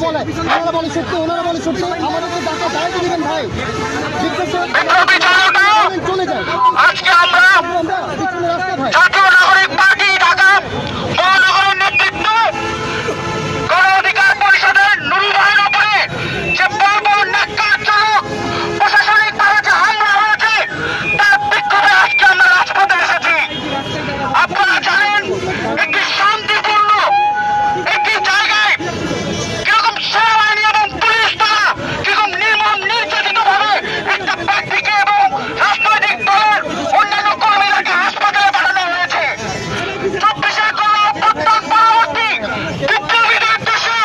বলে, ওনারা বলে সত্যি, ওনারা বলে সত্যি, আমাদেরকে ডাকা দায়িত্ব দিবেন ভাই। চলে যায়। আজকে আমরা জাতীয় নাগরিক পার্টি ঢাকা মহানগরের নেতৃত্ব গণ অধিকার পরিষদের নুরুল ভাইয়ের উপরে যে বর্বর ন্যাক্কারজনক প্রশাসনিকভাবে যে হামলা হয়েছে তার বিক্ষোভে আজকে আমরা রাজপথে এসেছি। আপনারা জানেন একটি শান্তিপূর্ণ একটি জায়গায় কিরকম সেনাবাহিনী এবং পুলিশ তারা কিরকম নির্মম নির্যাতিত ভাবে একটা ব্যক্তিকে এবং রাজনৈতিক দলের অন্যান্য কর্মীদেরকে হাসপাতালে পাঠানো হয়েছে। 24-এর গণ অভ্যুত্থান পরবর্তী বিপ্লবীদের দেশে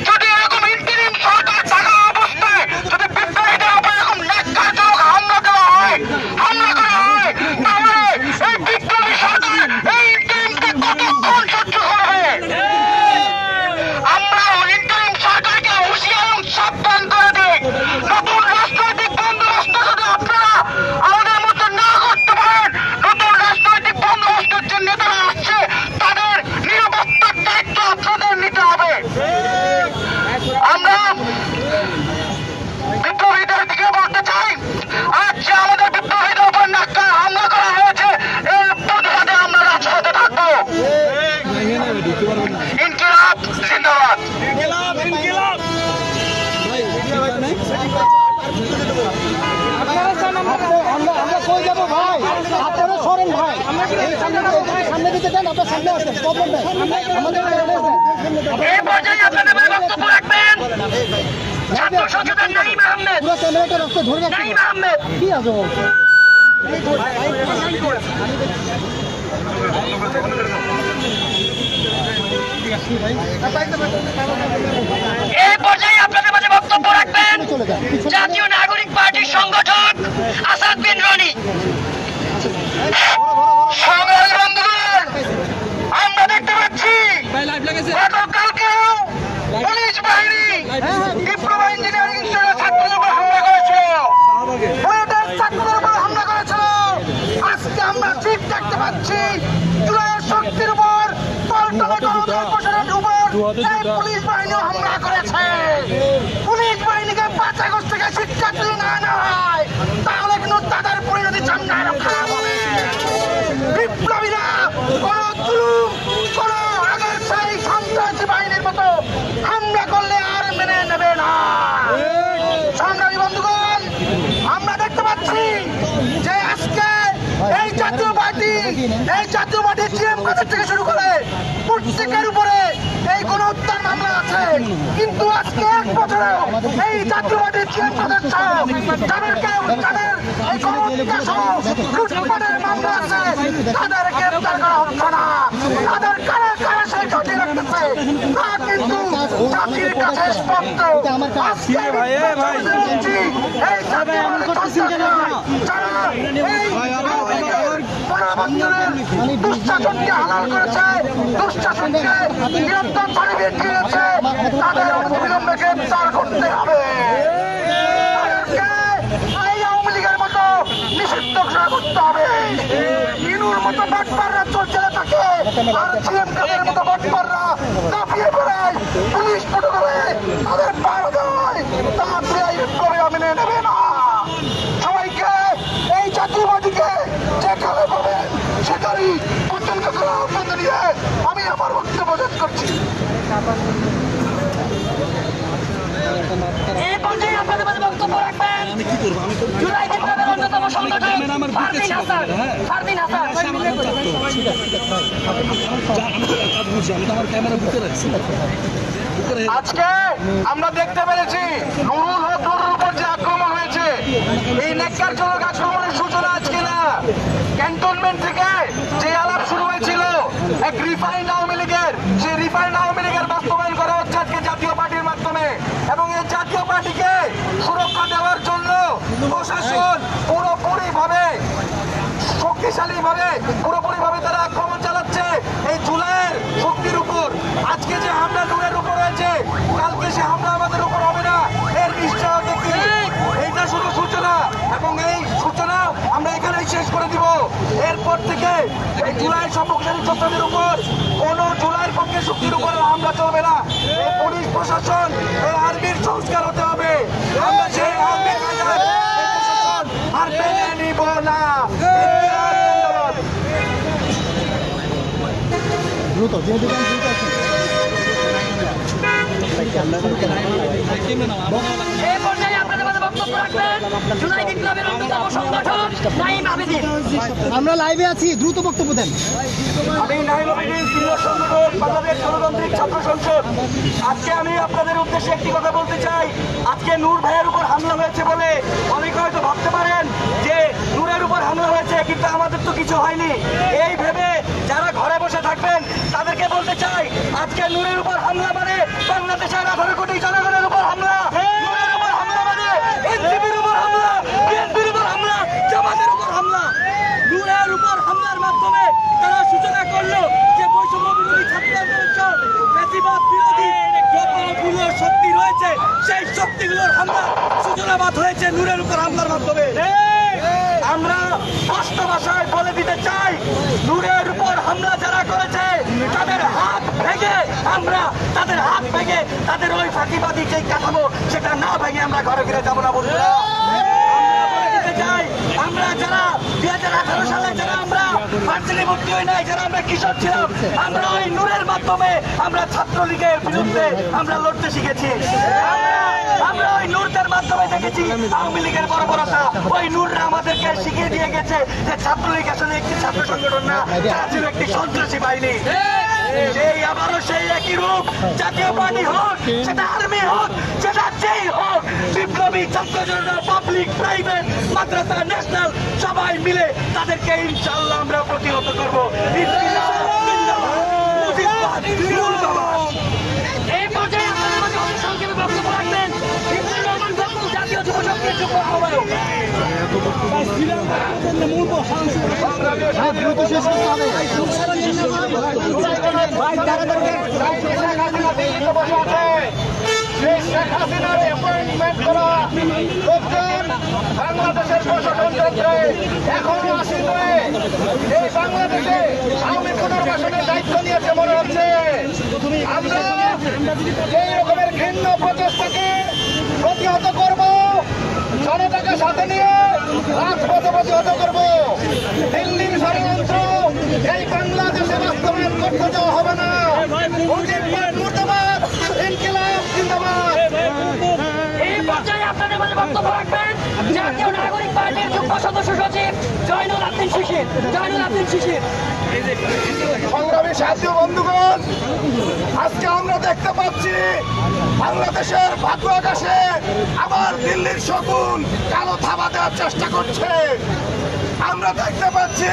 যদি এরকম ইন্টারিম সরকার থাকা অবস্থায় যদি বিপ্লবীদের উপর এরকম ন্যাক্কারজনক হামলা দেওয়া হয়, হামলা করা হয়, তাহলে এই বিপ্লবী সরকার এই ইন্টারিমকে কতক্ষণ সহ্য করবে? আমরা ইন্টারিম সরকারকে হুঁশিয়ার এবং সাবধান করে দিই, নতুন রাজনৈতিক বন্দোবস্ত যদি আপনারা আমাদের মধ্যে না করতে পারেন, নতুন রাজনৈতিক বন্দোবস্তের যে নেতারা আসছে তাদের নিরাপত্তার দায়িত্ব আপনাদের নিতে হবে। আমরা বিপ্লবীদের দিকে বলতে চাই, আজ যে আমাদের বিপ্লবীদের উপর নাক্কা হামলা করা হয়েছে এর প্রতিবাদে আমরা রাজপথে থাকবো। ইনকিলাব জিন্দাবাদ। আমরা কই যাবো ভাই? আপনারা সরেন ভাই, এই সামনে দিকে যান, আপনার সামনে আসেন, প্রবলেম নেই, আমাদের এই পর্যায়ে আপনাদের বক্তব্য রাখবেন ছাত্র সচেতন নাঈম আহমেদ। পুরো ক্যামেরাটা রাস্তা ধরে রাখছি। নাঈম আহমেদ কি আছে বলছে? এই পর্যায়ে আপনাদের মাঝে বক্তব্য রাখবেন জাতীয় নাগরিক পার্টির সংগঠক আসাদ বিন রনি। সংগ্রামী বন্ধুগণ, আমরা দেখতে পাচ্ছি গতকালকেও পুলিশ বাহিনী ডিপ্লোমা ইঞ্জিনিয়ারিং ইনস্টিটিউটের ছাত্রদের উপর হামলা করেছিল, বুয়েটের ছাত্রদের উপর হামলা করেছিল। আজকে আমরা ঠিক দেখতে পাচ্ছি জুলাইয়ের শক্তির উপর পল্টনে গণতন্ত্র প্রসারের উপর এই পুলিশ বাহিনীও হামলা করেছে। পুলিশ বাহিনীকে 5 আগস্ট থেকে শিক্ষা যদি না নেওয়া হয় তাহলে কিন্তু তাদের পরিণতি চামড়ায় রক্ষা হবে। বিপ্লবীরা কোন জুলুম, কোন আগের সেই সন্ত্রাসী বাহিনীর মতো হামলা করলে আর মেনে নেবে না। সংগ্রামী বন্ধুগণ, আমরা দেখতে পাচ্ছি যে আজকে এই জাতীয় পার্টি জিএম কাদের থেকে শুরু করে প্রত্যেকের উপরে এই গণ হত্যার মামলা আছে, কিন্তু আজকে 1 বছরে এই জাতীয় পার্টির জিএম কাদের যাদের এই গণ হত্যা সহ লুটপাটের মামলা আছে তাদের গ্রেপ্তার করা হচ্ছে না। তাদের কারা কারা সেই ঘটিয়ে রাখতেছে তা কিন্তু জাতির কাছে স্পষ্ট। আজকে এই জাতীয় দুঃশাসনকে হালাল করেছে, দুঃশাসনকে নিরন্তর সার্টিফিকেট দিয়েছে, তাদের অবিলম্বে গ্রেপ্তার করতে হবে। এই আওয়ামী লীগের মতো নিষিদ্ধ ঘোষণা করতে হবে। ইনুর মতো বাটপাররা চলছে থাকে, আর জিএম কাদের মতো বাটপাররা কাঁপিয়ে বেড়ায়, পুলিশ প্রোটোকলে তাদের পার দেয়, তা বিপ্লবী মেনে নেবে না। সবাইকে এই জাতীয় পার্টিকে যেখানে পাবেন সেখানেই পর্যন্ত করার আহ্বান জানিয়ে আমি আমার বক্তব্য শেষ করছি। এই পর্যায়ে আপনাদের মাঝে বক্তব্য রাখবেন জুলাই বিপ্লবের অন্যতম সংগঠক ফারদিন হাসান। ফারদিন হাসান আজকে আমরা দেখতে পেরেছি নুরুল উপর যে আক্রমণ হয়েছে, এই ন্যাক্কারজনক আক্রমণের সূচনা আজকে না, ক্যান্টনমেন্ট থেকে যে আলাপ শুরু হয়েছিল এক রিফাইন্ড আওয়ামী লীগের, সেই রিফাইন্ড আওয়ামী লীগের বাস্তবায়ন করা হচ্ছে আজকে জাতীয় পার্টির মাধ্যমে। এবং এই জাতীয় পার্টিকে সুরক্ষা দেওয়ার জন্য প্রশাসন পুরোপুরিভাবে শক্তিশালীভাবে তারা আক্রমণ চালাচ্ছে এই জুলাইয়ের শক্তির উপর। আজকে যে হামলা নূরের উপর হয়েছে, কালকে সে হামলা আমাদের উপর হবে না, এর নিশ্চয়তা কি? এইটা শুধু সূচনা, এবং এই সূচনা আমরা এখানেই শেষ করে দিব। এরপর থেকে এই জুলাই সম্মুখীন যোদ্ধাদের উপর কোন জুলাইয়ের পক্ষে শক্তির উপর হামলা চলবে না। এই পুলিশ প্রশাসন এই আর্মির সংস্কার হতে হবে। আমরা সেই আর্মির প্রশাসন আর মেনে নিব না। দ্রুত যে দোকান দ্রুত আছে। এই পর্যায়ে আপনাদের মাঝে বক্তব্য রাখবেন জুলাই বিপ্লবের অন্যতম সংগঠন নাঈম আবেদীন। আমরা লাইভে আছি, দ্রুত বক্তব্য দেন। আমি নাঈম আবেদীন, সিনিয়র সংগঠক, বাংলাদেশ গণতান্ত্রিক ছাত্র সংসদ। আজকে আমি আপনাদের উদ্দেশ্যে একটি কথা বলতে চাই। আজকে নূর ভাইয়ের উপর হামলা হয়েছে বলে অনেকে হয়তো ভাবতে পারেন যে নূরের উপর হামলা হয়েছে, কিন্তু আমাদের তো কিছু হয়নি। এই ভেবে যারা ঘরে বসে থাকবেন তাদেরকে বলতে চাই, আজকে নূরের উপর হামলা মানে বাংলাদেশের 18 কোটি জনগণের উপর হামলা। নূরের উপর হামলা মানে এনসিপির উপর হামলা, বিএনপির উপর হামলা, জামাতের উপর হামলা। নূরের উপর হামলার মাধ্যমে তারা সূচনা করলো যে বৈষম্য বিরোধী ছাত্র আন্দোলন, ফ্যাসিবাদ বিরোধী যতগুলো শক্তি রয়েছে সেই শক্তিগুলোর হামলা সূচনাবাদ হয়েছে নূরের উপর হামলার মাধ্যমে। আমরা স্পষ্ট ভাষায় বলে দিতে চাই, নূরের উপর হামলা যারা করেছে তাদের হাত ভেঙে আমরা তাদের হাত ভেঙে তাদের ওই ফাঁকিবাদী যে কাঠামো সেটা না ভেঙে আমরা ঘরে ফিরে যাবো না বন্ধুরা। আমরা বলে দিতে চাই, আমরা যারা 2018 সালে যারা আমরা ভার্সিটি ভর্তি হই নাই, যারা আমরা কিশোর ছিলাম, আমরা ওই নূরের মাধ্যমে আমরা ছাত্রলীগের বিরুদ্ধে আমরা লড়তে শিখেছি। আমরা ওই নূরদের মাধ্যমে দেখেছি আওয়ামী লীগের বর্বরতা। ওই নূররা আমাদেরকে শিখিয়ে দিয়ে গেছে যে ছাত্রলীগ আসলে একটি ছাত্র সংগঠন না, তারা ছিল একটি সন্ত্রাসী বাহিনী। সেই আবারও সেই একই রূপ, জাতীয় পার্টি হোক, সেটা আর্মি হোক, সেটা যেই হোক, বিপ্লবী ছাত্র জনতা, পাবলিক, প্রাইভেট, মাদ্রাসা, ন্যাশনাল সবাই মিলে তাদেরকে ইনশাআল্লাহ আমরা প্রতিহত করবো। ইনকিলাব জিন্দাবাদ, মুজিববাদ জিন্দাবাদ। এই পর্যায়ে আপনাদের মাঝে অতি সংক্ষেপে বক্তব্য রাখবেন ইমরুল রহমান বকুল, জাতীয় যুব শক্তির যুগ্ম আহ্বায়ক। হ্যাঁ, দ্রুত শেষ করতে হবে। শেখ হাসিনার অ্যাপয়েন্টমেন্ট করা লোকজন বাংলাদেশের প্রশাসন যন্ত্রে এখনো আসীন হয়ে এই বাংলাদেশে আওয়ামী পুনর্বাসনের দায়িত্ব নিয়েছে মনে হচ্ছে। আমরা এই রকমের ঘৃণ্য প্রচেষ্টাকে প্রতিহত করব, জনতাকে সাথে নিয়ে রাজপথে প্রতিহত করব। দিল্লির ষড়যন্ত্র এই বাংলাদেশে বাস্তবায়ন করতে দেওয়া হবে না। মুজিববাদ মুর্দাবাদ, ইনকিলাব জিন্দাবাদ। এই পর্যায়ে আপনাদের মাঝে বক্তব্য রাখবেন জাতীয় নাগরিক পার্টির যুগ্ম সদস্য সচিব জয়নুল আবদিন শিশির। জয়নুল আবদিন শিশির। সংগ্রামী সাথী বন্ধুগণ, আজকে আমরা দেখতে পাচ্ছি বাংলাদেশের ভাগ্য আকাশে আবার দিল্লির শকুন কালো থাবা দেওয়ার চেষ্টা করছে। আমরা দেখতে পাচ্ছি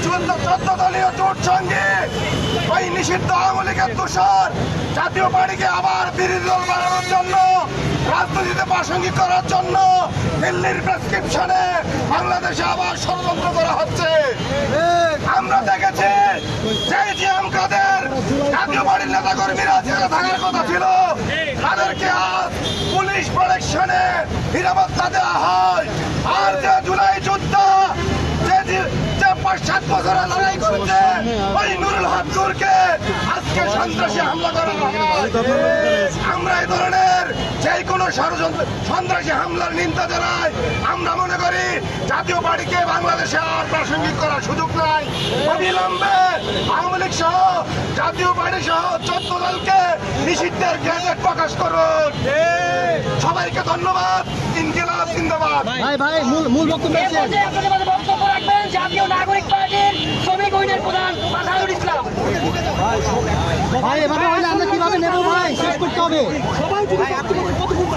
14 দলীয় জোট সঙ্গে ওই নিষিদ্ধ আওয়ামী লীগের দোষর জাতীয় পার্টিকে আবার বিরোধী দল বানানোর জন্য, রাজনীতিতে প্রাসঙ্গিক করার জন্য দিল্লির প্রেসক্রিপশনে বাংলাদেশে আবার ষড়যন্ত্র করা হচ্ছে। আমরা দেখেছি যে জিএম কাদের জাতীয় পার্টির নেতা কর্মীরা জেলে থাকার কথা ছিল, তাদেরকে আজ পুলিশ প্রোটেকশনে নিরাপত্তা দেওয়া হয়। আর যে জুলাই যুদ্ধ যে 5-7 বছর লড়াই করেছে ওই নুরুল হক নূরকে আজকে সন্ত্রাসী হামলা করা হয়। আমরা এই ধরনের যে কোনো সন্ত্রাসী হামলার নিন্দা জানাই। আমরা মনে করি জাতীয় পার্টিকে বাংলাদেশে আর প্রাসঙ্গিক করার সুযোগ নাই। অবিলম্বে আওয়ামী লীগ সহ জাতীয় পার্টি সহ 14 দলকে নিষিদ্ধের গেজেট প্রকাশ করুন। সবাইকে ধন্যবাদ। ইনকিলাব জিন্দাবাদ। ভাই মূল বক্তব্য এই পর্যায়ে আপনাদের মাঝে বক্তব্য রাখবেন জাতীয় নাগরিক পার্টির শ্রমিক ইউনিয়নের প্রধান আজহারুল ইসলাম। ভাই, এভাবে হলে আমরা কিভাবে নেবো ভাই? শেষ করতে হবে।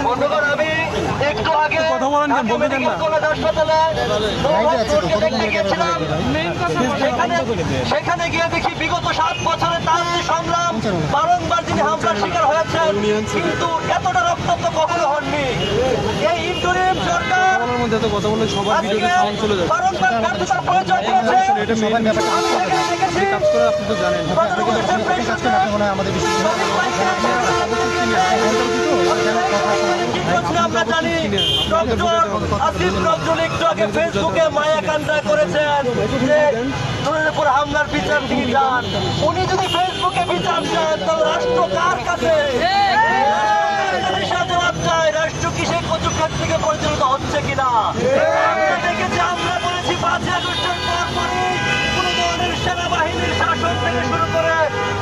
বন্ধুগণ, আমি একটু আগে মেডিকেল কলেজ হাসপাতালে দেখতে গিয়েছিলাম। সেখানে গিয়ে দেখি বিগত 7 বছরে তার যে সংগ্রাম, বারংবার যিনি হামলার শিকার হয়েছেন, কিন্তু এতটা রক্তাক্ত কখনো হননি। এই ইন্টারিম সরকার আজকে বারংবার ব্যর্থতার পরিচয় দিয়েছে। আমি এখানে দেখেছি প্রধান উপদেষ্টার প্রেস আমরা জানি ডক্টর আসিফ নজরুল একটু আগে ফেসবুকে মায়া কান্না করেছেন যে নূরের উপর হামলার বিচার তিনি চান। উনি যদি ফেসবুকে বিচার চান তাহলে রাষ্ট্র কার কাছে জবাব চায়? রাষ্ট্র কি সেই কচুক্ষেত থেকে পরিচালিত হচ্ছে কিনা? আমরা দেখেছি, আমরা বলেছি 5ই আগস্টের পরপরই কোনো ধরনের সেনাবাহিনীর শাসন থেকে শুরু করে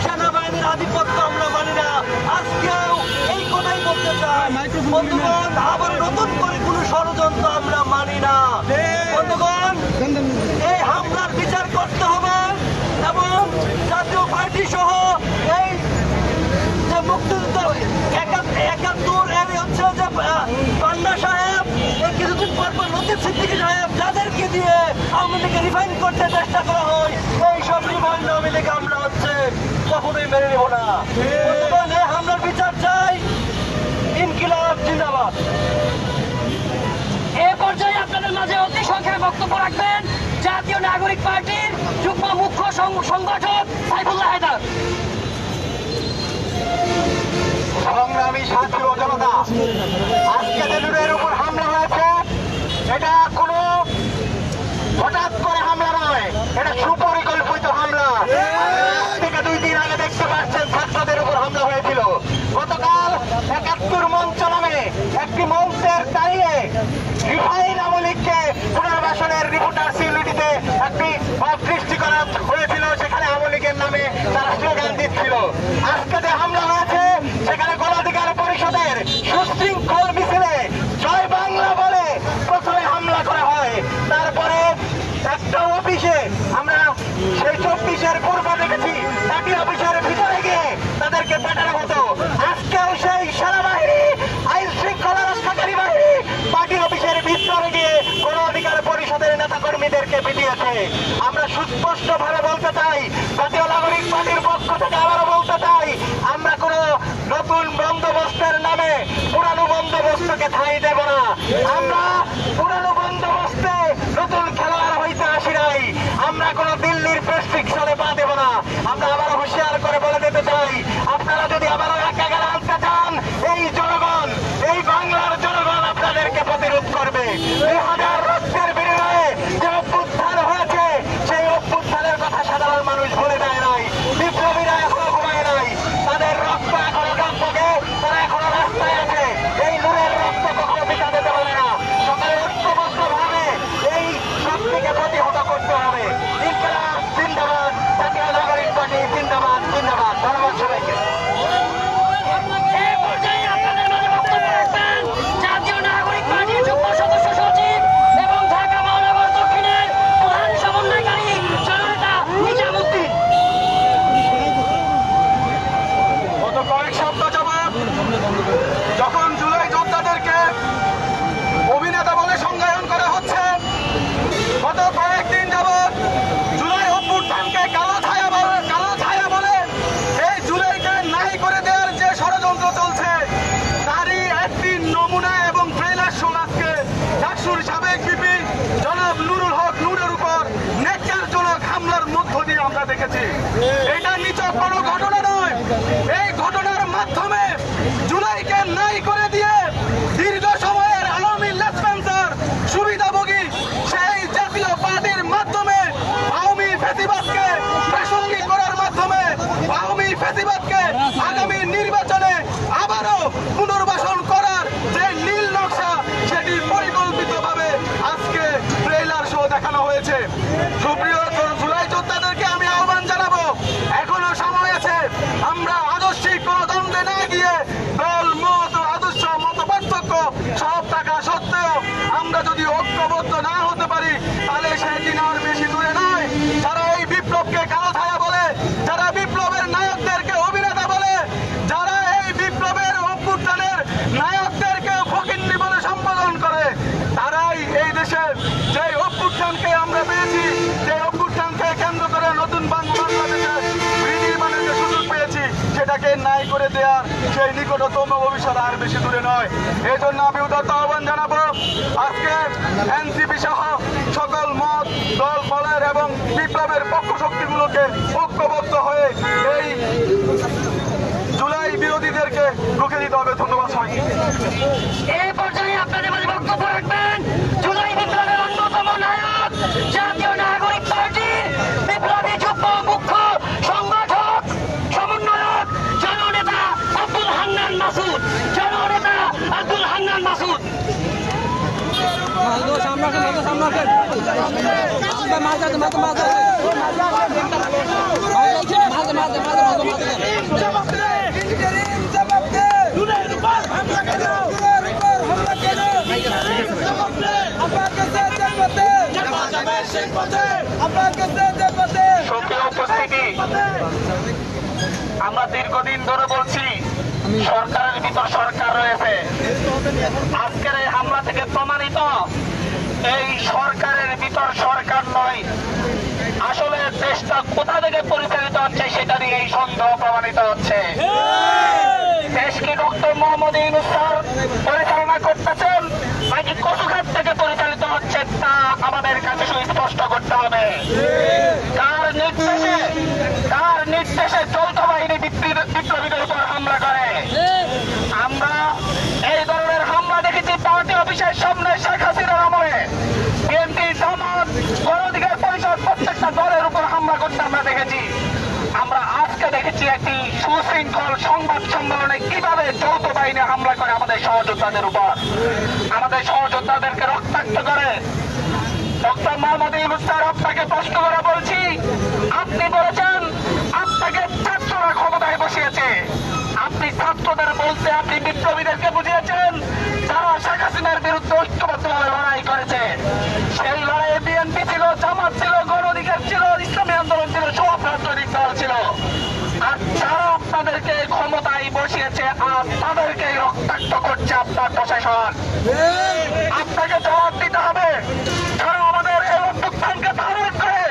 সেনাবাহিনীর আধিপত্য আমরা মানি না। আজকেও এই কথাই বলতে চাই বন্ধুগণ, আবার নতুন করে কোনো ষড়যন্ত্র আমরা মানি না। বন্ধুগণ, এই হামলার বিচার করতে হবে এবং জাতীয় পার্টি সহ এই যে মুক্তিযুদ্ধ 71 এর হচ্ছে যে পান্না সাহেব, এই কিছুদিন পর পর লতিফ সিদ্দিকী সাহেব, যাদেরকে দিয়ে আওয়ামী লীগকে রিফাইন করতে চেষ্টা করা হয়, এই সব রিফাইন আওয়ামী লীগ আমরা হচ্ছে কখনোই মেনে নেব না। বন্ধুগণ, এই হামলার বিচার চাই। ইনকিলাব জিন্দাবাদ। এ পর্যায়ে আপনাদের মাঝে অতি সংক্ষেপে বক্তব্য রাখবেন জাতীয় নাগরিক পার্টির যুগ্ম মুখ্য সংগঠক সাইফুল্লাহ হায়দার। সংগ্রামী সাথী ও জনতা, আজকে যে নূরের উপর হামলা হয়েছে এটা কোনো হঠাৎ করে হামলা নয়, এটা সুপরিকল্পিত হামলা। আজ থেকে 2 দিন আগে দেখতে পাচ্ছেন ছাত্রদের উপর হামলা হয়েছিল। গতকাল 71 মঞ্চ নামে একটি মঞ্চের দাঁড়িয়ে রিফাইন আওয়ামী লীগকে পুনর্বাসনের রিপোর্টার সিউলিটিতে একটি অদৃষ্টি করা হয়েছিল। সেখানে আওয়ামী লীগের নামে তারা স্লোগান দিচ্ছিল। আজকে যে হামলা হয়েছে সেখানে গণঅধিকার পরিষদের সুশৃঙ্খল মিছিলে জয় বাংলা বলে প্রথমে হামলা করা হয়। তারপরে একটা অফিসে আমরা সেই 24-এর পূর্ব দেখেছি, একই অফিসের ভিতরে গিয়ে তাদেরকে পাঠানো হতো। আজকেও সেই সেনাবাহিনী, আইন শৃঙ্খলা রক্ষাকারী বাহিনী পার্টি অফিসের ভিতরে গিয়ে গণঅধিকার পরিষদের নেতা কর্মীদেরকে পিটিয়েছে। আমরা সুস্পষ্ট ভাবে বলতে চাই, জাতীয় নাগরিক পার্টির পক্ষ থেকে আবারও বলতে চাই, আমরা কোনো নতুন বন্দোবস্তের নামে পুরানো বন্দোবস্তকে ঠাঁই দেব না। আমরা পুরানো বন্দোবস্তে নতুন খেলোয়াড় হইতে আসি নাই। আমরা কোনো দিল্লির প্রেসক্রিপশনে পা দেব না। আমরা আবারও হুঁশিয়ার করে বলে দিতে চাই, আপনারা যদি আবারও একাগারে আনতে চান, এই জনগণ, এই বাংলার জনগণ আপনাদেরকে প্রতিরোধ করবে। 2000 রক্তের বিনিময়ে যে অভ্যুত্থান হয়েছে, সেই অভ্যুত্থানের কথা সাধারণ মানুষ ভুলে যায় নাই। বিপ্লবীরা এখনো ঘুমায় নাই, তাদের রক্ত এখনো টকবকে, তারা এখনো রাস্তায় আছে। এই নূরের রক্ত কখনো বিকাতে দেওয়া না। সকালে ঐক্যবদ্ধ ভাবে এই শক্তিকে প্রতিহত করতে হবে। ইনকিলাব জিন্দাবাদ, জাতীয় নাগরিক পার্টি জিন্দাবাদ জিন্দাবাদ। ধন্যবাদ সবাইকে। এ পর্যায়ে আপনাদের মাঝে বক্তব্য রাখবেন জাতীয় নাগরিক পার্টির যুগ্ম সদস্য সচিব এবং ঢাকা মহানগর দক্ষিণের প্রধান সমন্বয়কারী জননেতা নিজামুদ্দিন। গত কয়েক সপ্তাহ যাবৎ যখন জুলাই যোদ্ধাদেরকে অভিনেতা বলে সংজ্ঞায়ন করা হচ্ছে, গত কয়েকদিন যাবৎ জুলাই অভ্যুত্থানকে কালো ছায়া বলে এই জুলাইকে নাই করে দেওয়ার যে ষড়যন্ত্র চলছে, তারই একটি নমুনা এবং ট্রেলার শো আজকে ডাকসুর সাবেক বিপি জনাব নুরুল হক নূরের উপর ন্যাক্কারজনক হামলার মধ্য দিয়ে আমরা দেখেছি। এটা নিছক কোনো ঘটনা নয়। এই ঘটনার মাধ্যমে জুলাইকে নাই করে দিয়ে দীর্ঘ সময়ের আওয়ামী লেসপেন্সার সুবিধাভোগী সেই জাতীয় পার্টির মাধ্যমে আওয়ামী ফ্যাসিবাদকে প্রাসঙ্গিক করার মাধ্যমে আওয়ামী ফ্যাসিবাদকে আগামী নির্বাচনে আবারও পুনর্বাসন করার যে নীল নকশা, সেটি পরিকল্পিতভাবে আজকে ট্রেলার শো দেখানো হয়েছে। সুপ্রিয় জুলাই যোদ্ধাদেরকে আমি আহ্বান জানাবো, এখনো সময় আছে। আমরা আদর্শিক কোন দ্বন্দ্বে না গিয়ে দল মত ও আদর্শ মত পার্থক্য সব থাকা সত্ত্বেও আমরা যদি ঐক্যবদ্ধ না হতে পারি, তাহলে সেদিন আর বেশি দূরে নয়। যারা এই বিপ্লবকে কালো ছায়া বলে, যারা বিপ্লবের নায়কদেরকে অভিনেতা বলে, যারা এই বিপ্লবের অভ্যুত্থানের নায়কদেরকে ফকিন্নি বলে সম্বোধন করে, তারাই এই দেশের যে অভ্যুত্থানকে আমরা পেয়েছি, যে অভ্যুত্থানকে কেন্দ্র করে নতুন বাংলাদেশে বিনির্মাণের যে সুযোগ পেয়েছি, সেটাকে নাই করে দেওয়ার সেই নিকটতম ভবিষ্যৎ আর বেশি দূরে নয়। এই জন্য আমি উদাত্ত আহ্বান জানাবো, আজকে এনসিপি সহ সকল মত দল ফলের এবং বিপ্লবের পক্ষ শক্তিগুলোকে ঐক্যবদ্ধ হয়ে এই জুলাই বিরোধীদেরকে রুখে দিতে হবে। ধন্যবাদ সবাইকে। এই পর্যায়ে আপনাদের মাঝে বক্তব্য রাখবেন জুলাই বিপ্লবের অন্যতম নায়ক জাতীয় নাগরিক পার্টির মিজান মাসুদ। সুপ্রিয় উপস্থিতি, আমরা দীর্ঘদিন ধরে বলছি সরকারের ভিতর সরকার রয়েছে। আজকের এই হামলা থেকে প্রমাণিত এই সরকারের ভিতর সরকার নয়, আসলে দেশটা কোথা থেকে পরিচালিত হচ্ছে সেটা নিয়ে এই সন্দেহ প্রমাণিত হচ্ছে। দেশকে ডক্টর মোহাম্মদ ইউনূস স্যার পরিচালনা করতেছেন নাকি কচুঘাট থেকে পরিচালিত হচ্ছে তা আমাদের কাছে সুস্পষ্ট করতে হবে। কার নির্দেশে যৌথ বাহিনী বিপ্লবীদের উপর হামলা করে? আমরা এই ধরনের হামলা দেখেছি পার্টি অফিসের সামনে শেখ হাসিনার আমলে, বিএনপি, জামাত, গণ অধিকার পরিষদ প্রত্যেকটা দলের উপর হামলা করতে আমরা দেখেছি। আমরা আজকে দেখেছি একটি সুশৃঙ্খল সংবাদ সম্মেলনে কিভাবে যৌথ বাহিনী হামলা করে আমাদের সহযোদ্ধাদের উপর, আমাদের সহযোদ্ধাদেরকে রক্তাক্ত করে। ডক্টর মোহাম্মদ ইউনূস স্যার, আপনাকে প্রশ্ন করে বলছি, আপনি বলেছেন আপনাকে ছাত্ররা ক্ষমতায় বসিয়েছে। আপনি ছাত্রদের বলতে আপনি বিপ্লবীদেরকে বুঝিয়েছেন যারা শেখ হাসিনার বিরুদ্ধে ঐক্যবদ্ধভাবে লড়াই করেছে। সেই লড়াইয়ে বিএনপি ছিল, জামাত ছিল, গণ অধিকার ছিল, ইসলামী আন্দোলন ছিল, সব রাজনৈতিক দল ছিল। আর যারা আপনাদেরকে ক্ষমতায় বসিয়েছে আর তাদেরকে রক্তাক্ত করছে আপনার প্রশাসন। আপনাকে জবাব দিতে হবে। যারা আমাদের এই অভ্যুত্থানকে ধারণ করে,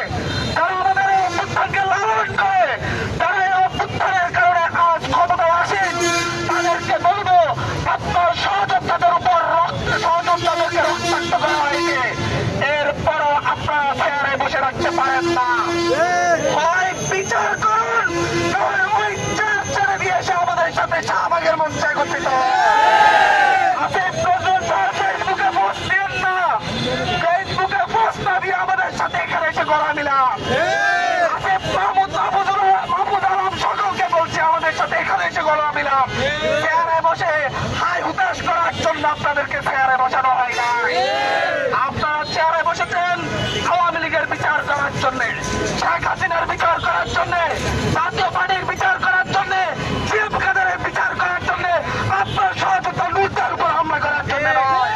যারা আমাদের এই অভ্যুত্থানকে লালন করে, যারা এই অভ্যুত্থানের কারণে আজ ক্ষমতায় আসেন, তাদেরকে বলবো আপনার সহযোদ্ধাদের উপর সহযোদ্ধাদেরকে রক্তাক্ত করা হয়েছে। এরপরও আপনারা চেয়ারে বসে রাখতে পারেন না। হয় বিচার করুন, নয় ওই চেয়ার ছেড়ে দিয়ে এসে আমাদের সাথে শাহবাগের মঞ্চে একত্রিত হন। আসিফ নজরুল স্যার ফেসবুকে পোস্ট দিন না, ফেসবুকে পোস্ট না দিয়ে আমাদের সাথে এখানে এসে গলা মিলান। আসিফ মাহমুদ মাহমুদ আলম সকলকে বলছে আমাদের সাথে এখানে এসে গলা মিলান। চেয়ারে বসে হাই হুতাশ করার জন্য আপনাদেরকে চেয়ারে বসানো হয় নাই। আপনারা চেয়ারে বসেছেন আওয়ামী লীগের বিচার করার জন্য, শেখ হাসিনার বিচার করার জন্য, জাতীয় পার্টির বিচার করার জন্য, জিএম কাদেরের বিচার করার জন্য, আপনার সহযোদ্ধা লুটদের উপর হামলা করার জন্য নয়।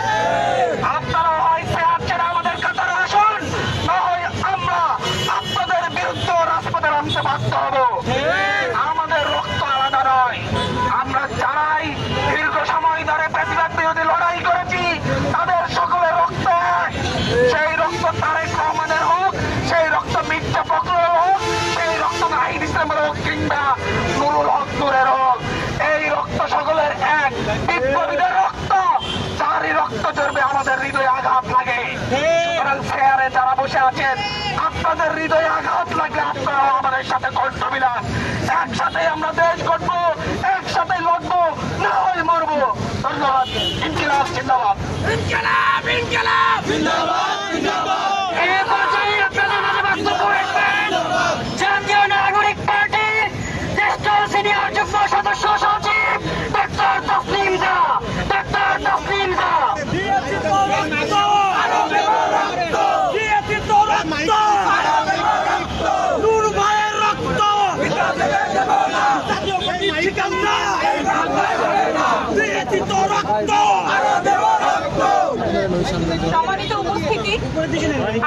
আপনারা হয় চেয়ার ছেড়ে আমাদের কাতারে আসুন, না হয় আমরা আপনাদের বিরুদ্ধে রাজপথে নামতে বাধ্য হব। আমাদের রক্ত আলাদা নয়। আমরা যারাই দীর্ঘ সময় ধরে ফ্যাসিবাদ বিরোধী লড়াই করেছি তাদের সকলের রক্ত এক। সেই রক্ত তারেক রহমানের হোক, সেই রক্ত মির্জা ফখরুলের হোক, সেই রক্ত নাহিদ ইসলামের হোক কিংবা নুরুল হক নূরের হোক, এই রক্ত সকলের এক। বিপ্লবীদের রক্ত, যারই রক্ত ঝরবে আমাদের হৃদয়ে আঘাত লাগে। সুতরাং চেয়ারে যারা বসে আছেন, আপনাদের হৃদয়ে আঘাত লাগলে আপনারা আমাদের সাথে কণ্ঠ মিলান। একসাথে আমরা দেশ গড়বো, একসাথে লড়বো, না হয় মরবো। ধন্যবাদ। ইনকিলাব জিন্দাবাদ। ইনকিলাব, ইনকিলাব জিন্দাবাদ। এই পর্যায়ে আপনাদের মাঝে বক্তব্য রাখবেন জাতীয় নাগরিক পার্টি জ্যেষ্ঠ সিনিয়র যুগ্ম সদস্য সচিব ডক্টর তসলিম জা। ডক্টর তসলিম জা। সম্মানিত উপস্থিতি,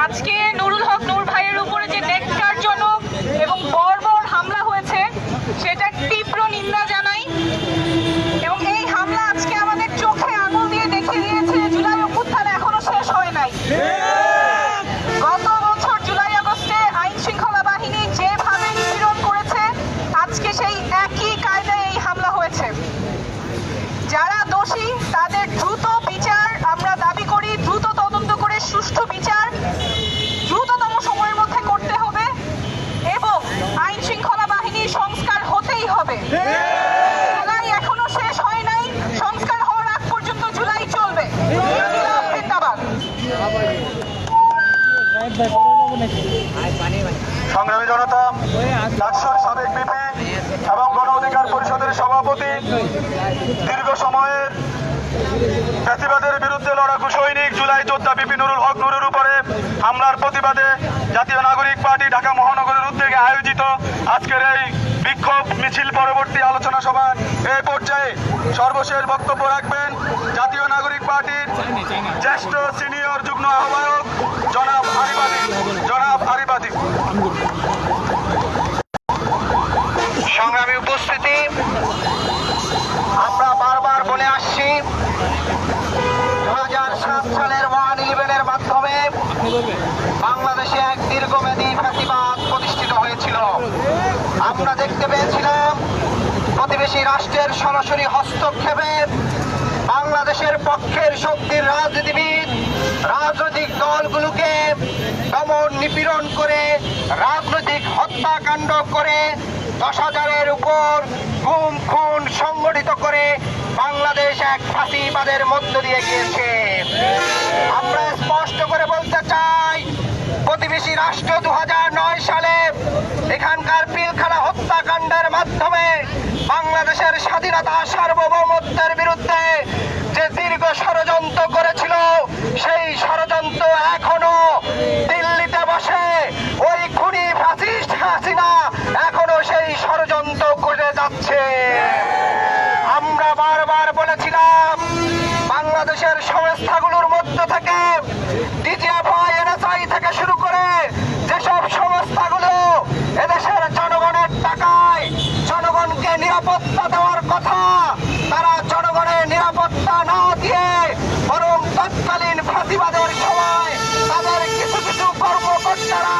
আজকে নুরুল হক নূর ভাইয়ের উপরে যে ন্যাক্কারজনক এবং বর্বর হামলা হয়েছে সেটা তীব্র নিন্দা জানাই। এবং এই হামলা আজকে আমাদের চোখে আঙুল দিয়ে দেখিয়ে দিয়েছে জুলাই অভ্যুত্থান এখনো শেষ হয় নাই। গত বছর জুলাই আগস্টে আইন শৃঙ্খলা বাহিনী যেভাবে নিপীড়ন করেছে, আজকে সেই একই কায়দায় এই হামলা হয়েছে। যারা দোষী তাদের দ্রুত বিচার আমরা দাবি করি, দ্রুত তদন্ত করে সুষ্ঠু বিচার দ্রুততম সময়ের মধ্যে করতে হবে এবং আইন শৃঙ্খলা বাহিনীর সংস্কার হতেই হবে। জুলাই এখনো শেষ হয় নাই, সংস্কার হওয়ার আগ পর্যন্ত জুলাই চলবে। জিন্দাবাদ। সংগ্রামী জনতা, ডাকসুর সাবেক বিপি এবং গণ অধিকার পরিষদের সভাপতি, দীর্ঘ সময়ের ফ্যাসিবাদের বিরুদ্ধে লড়াকু সৈনিক জুলাই যোদ্ধা বিপি নুরুল হক নুরের উপরে হামলার প্রতিবাদে জাতীয় নাগরিক পার্টি ঢাকা মহানগরের উদ্যোগে আয়োজিত আজকের এই বিক্ষোভ মিছিল পরবর্তী আলোচনা সভার এই পর্যায়ে সর্বশেষ বক্তব্য রাখবেন জাতীয় নাগরিক পার্টির জ্যেষ্ঠ সিনিয়র যুগ্ম আহ্বায়ক জনাব আরিবাদী। সংগ্রামী উপস্থিতি, আমরা বারবার বলে আসছি 2007 সালের 1/11-এর মাধ্যমে বাংলাদেশে এক দীর্ঘমেয়াদী ফ্যাসিবাদ প্রতিষ্ঠিত হয়েছিল। আমরা দেখতে পেয়েছিলাম প্রতিবেশী রাষ্ট্রের সরাসরি হস্তক্ষেপে বাংলাদেশের পক্ষের শক্তির রাজনীতিবিদ রাজনৈতিক দলগুলোকে দমন নিপীড়ন করে রাজনৈতিক হত্যাকাণ্ড করে 10,000-এর উপর গুম খুন সংগঠিত করে বাংলাদেশ এক ফাঁসিবাদের মধ্য দিয়ে গিয়েছে। আমরা স্পষ্ট করে বলতে চাই, প্রতিবেশী রাষ্ট্র 2009 সালে এখানকার পিলখানা হত্যাকাণ্ডের মাধ্যমে বাংলাদেশের স্বাধীনতা সার্বভৌমত্বের বিরুদ্ধে যে দীর্ঘ ষড়যন্ত্র করেছিল, সেই ষড়যন্ত্র এখনো দিল্লিতে বসে ওই খুনি ফ্যাসিস্ট হাসিনা এখনো সেই ষড়যন্ত্র করে যাচ্ছে। আমরা বারবার বলেছিলাম, বাংলাদেশের সংস্থাগুলোর মধ্য থেকে ডিজিএফআই, এনএসআই থেকে শুরু করে যেসব সংস্থাগুলো এদেশের জনগণের টাকায় জনগণকে নিরাপত্তা দেওয়ার কথা, তারা জনগণের নিরাপত্তা না দিয়ে বরং তৎকালীন ফাঁসিবাদের সময় তাদের কিছু কিছু কর্মকর্তারা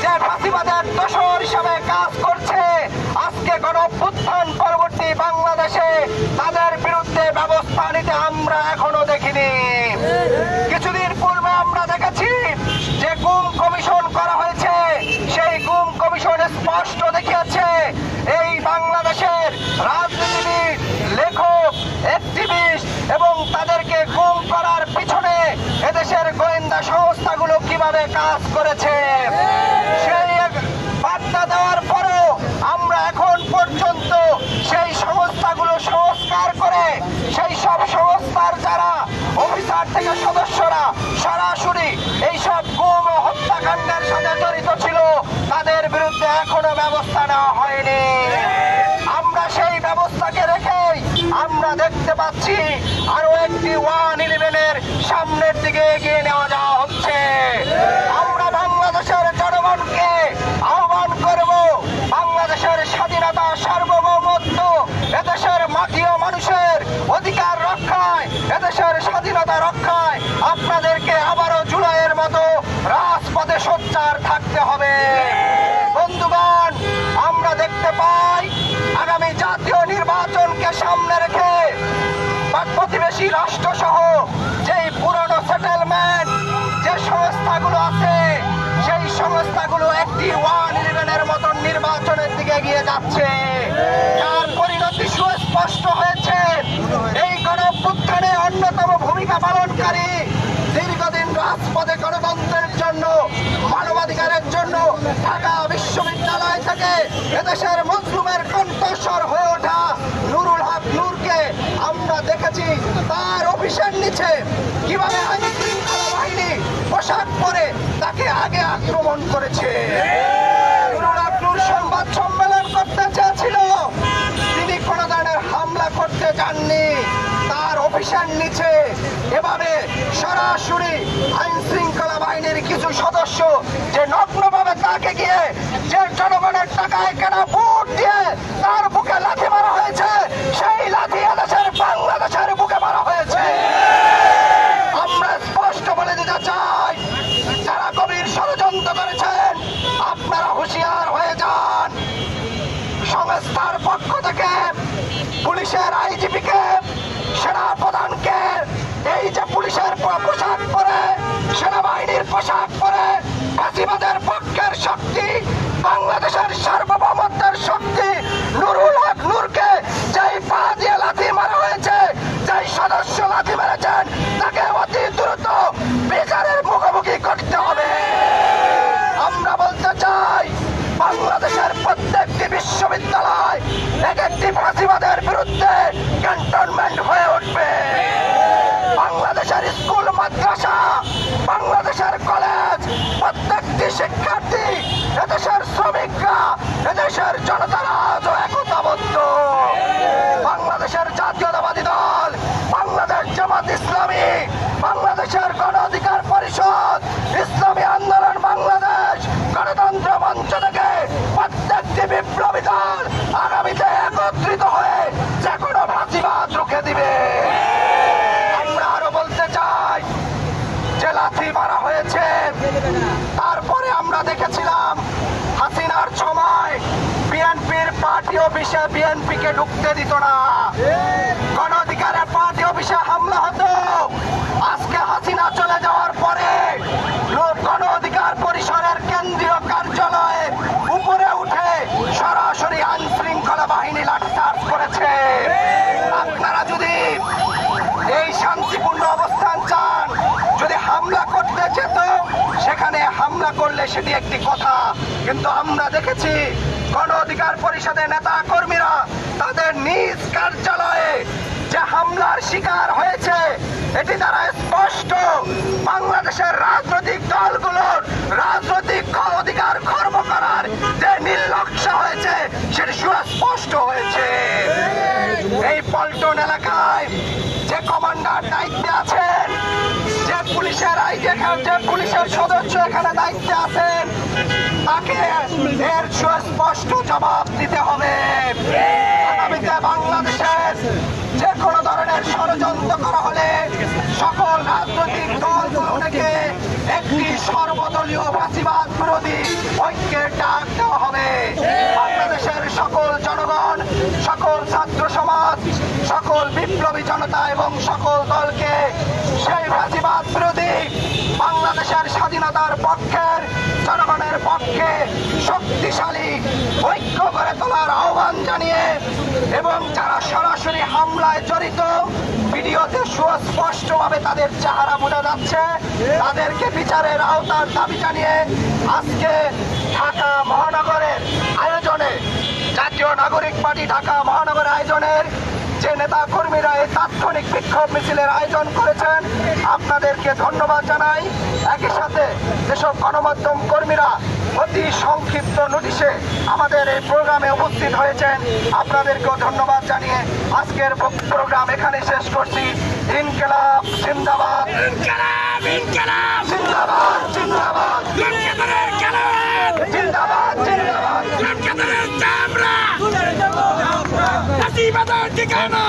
যে ফাঁসিবাদের দোষর হিসাবে কাজ করছে, আজকে গণঅভ্যুত্থান পরবর্তী বাংলাদেশে তাদের বিরুদ্ধে ব্যবস্থা নিতে আমরা এখনো দেখিনি। কিছুদিন পূর্বে আমরা দেখেছি যে গুম কমিশন করা হয়েছে, সেই গুম কমিশন স্পষ্ট দেখিয়েছে এই বাংলাদেশের রাজনীতিবিদ, লেখক, অ্যাক্টিভিস্ট এবং তাদেরকে গুম করার পিছনে এদেশের গোয়েন্দা সংস্থাগুলো কিভাবে কাজ করেছে। সেই বার্তা দেওয়ার পরেও আমরা এখন পর্যন্ত সেই সংস্থাগুলো সংস্কার করে সেই সব সংস্থার যারা অফিসার থেকে সদস্যরা সরাসরি এইসব গুম ও হত্যাকাণ্ডের সাথে জড়িত ছিল, তাদের বিরুদ্ধে এখনো ব্যবস্থা নেওয়া হয়নি। আমরা সেই ব্যবস্থাকে রেখেই আমরা দেখতে পাচ্ছি আরো একটি 1/11-এর সামনের দিকে এগিয়ে নেওয়া যাওয়া হচ্ছে। আমরা বাংলাদেশের জনগণকে আহ্বান করব, বাংলাদেশের স্বাধীনতা সার্বভৌমত্ব, এদেশের মাটি ও মানুষের অধিকার রক্ষায়, এদেশের স্বাধীনতা রক্ষায় আপনাদেরকে আবারও জুলাইয়ের মতো রাজপথে সোচ্চার থাকতে হবে। বন্ধুগণ, আমরা দেখতে পাই আগামী জাতীয় নির্বাচনকে সামনে রেখে প্রতিবেশী রাষ্ট্র সহ যেই পুরনো সেটেলমেন্ট যে সংস্থাগুলো আছে, সেই সংস্থাগুলো একটি 1/11-এর মতন নির্বাচনের দিকে এগিয়ে যাচ্ছে। তার পরিণতি সুস্পষ্ট হয়েছে। এই গণঅভ্যুত্থানে অন্যতম ভূমিকা পালনকারী, দীর্ঘদিন রাজপথে গণতন্ত্রের জন্য, মানবাধিকারের জন্য ঢাকা বিশ্ববিদ্যালয় থেকে এদেশের মজলুমের কণ্ঠস্বর হয়ে ওঠা নুরুল হক নূরকে আমরা দেখেছি তার অফিসের নিচে কিভাবে আইন শৃঙ্খলা বাহিনী পোশাক পরে তাকে আগে আক্রমণ করেছে। নুরুল হক নূর সংবাদ সম্মেলন করতে চেয়েছিল, তিনি কোনো ধরনের হামলা করতে যাননি। তার অফিসের নিচে এভাবে সরাসরি আইন শৃঙ্খলা বাহিনীর কিছু সদস্য যে নগ্নভাবে তাকে গিয়ে যে জনগণের টাকায় কেনা ভোট দিয়ে তার বুকে লাথি মারা হয়েছে, সেই লাথি এদেশের বাংলাদেশের বুকে মারা হয়েছে। আমরা স্পষ্ট বলে দিতে চাই, যারা গভীর ষড়যন্ত্র করেছেন আপনারা হুঁশিয়ার হয়ে যান। সংস্থার পক্ষ থেকে পুলিশের আইজিপিকে, সেনা প্রধানকে, এই যে পুলিশের পোশাক পরে, সেনাবাহিনীর পোশাক পরে ফাঁসিবাদের পক্ষের শক্তি, বাংলাদেশের সার্বভৌমত্বের শক্তি নুরুল হক নূরকে যেই পা দিয়ে লাথি মারা হয়েছে, যেই সদস্য লাথি মেরেছেন, তাকে অতি দ্রুত বিচারের মুখোমুখি করতে হবে। আমরা বলতে চাই, বাংলাদেশের প্রত্যেকটি বিশ্ববিদ্যালয় এক একটি ফাঁসিবাদের বিরুদ্ধে ক্যান্টনমেন্ট হয়ে উঠবে। হবে। আমরা আরো বলতে চাই যে লাথি মারা হয়েছে, তারপরে আমরা দেখেছিলাম হাসিনার সময় বিএনপির পার্টি অফিসে বিএনপিকে ঢুকতে দিত না, গণ অধিকারের পার্টি অফিসে হামলা হতো। আজকে হাসিনা চলে যাওয়ার পরে লোক গণ অধিকার পরিষদের কেন্দ্রীয় কার্যালয়ে উপরে উঠে সরাসরি আইন শৃঙ্খলা বাহিনী লাঠিচার্জ করেছে। আপনারা যদি এই শান্তিপূর্ণ অবস্থান চান, যদি হামলা করতে যেত সেখানে হামলা করলে সেটি একটি কথা, কিন্তু আমরা দেখেছি গণ অধিকার পরিষদের নেতা কর্মীরা তাদের নিজ কার্যালয়ে যে হামলার শিকার হয়েছে, এটি দ্বারা স্পষ্ট বাংলাদেশের রাজনৈতিক দলগুলোর রাজনৈতিক অধিকার খর্ব করার যে নির্লক্ষ্য হয়েছে সেটি সুস্পষ্ট হয়েছে। এই পল্টন এলাকায় যে কমান্ডার দায়িত্বে আছেন, যে পুলিশের সদস্য এখানে দায়িত্বে আছেন, তাকে এর সুস্পষ্ট জবাব দিতে হবে। আগামীতে বাংলাদেশের যে কোনো ধরনের ষড়যন্ত্র করা হলে সকল রাজনৈতিক দলগুলোকে একটি সর্বদলীয় ফাঁসিবাদ বিরোধী ঐক্যের ডাক দেওয়া হবে। বাংলাদেশের সকল জনগণ, সকল ছাত্র সমাজ, সকল বিপ্লবী জনতা এবং সকল দলকে সেই ফাঁসিবাদ বিরোধী বাংলাদেশের স্বাধীনতার পক্ষের জনগণের পক্ষে শক্তিশালী ঐক্য করে তোলার আহ্বান জানিয়ে, এবং যারা সরাসরি হামলায় জড়িত, ভিডিওতে সুস্পষ্টভাবে তাদের চেহারা বোঝা যাচ্ছে, তাদেরকে বিচারের আওতার দাবি জানিয়ে আজকে ঢাকা মহানগরের আয়োজনে, জাতীয় নাগরিক পার্টি ঢাকা মহানগরের আয়োজনের যে নেতা কর্মীরা এই তাৎক্ষণিক বিক্ষোভ মিছিলের আয়োজন করেছেন, আপনাদেরকে ধন্যবাদ জানাই। একই সাথে যেসব গণমাধ্যম কর্মীরা অতি সংক্ষিপ্ত নোটিশে আমাদের এই প্রোগ্রামে উপস্থিত হয়েছেন, আপনাদেরকেও ধন্যবাদ জানিয়ে আজকের প্রোগ্রাম এখানে শেষ করছি। ইনকিলাব জিন্দাবাদ, ইনকিলাব ইনকিলাব জিন্দাবাদ জিন্দাবাদ, জিন্দাবাদ জিন্দাবাদ, চামড়া ফাঁসিবাদের ঠিকানা।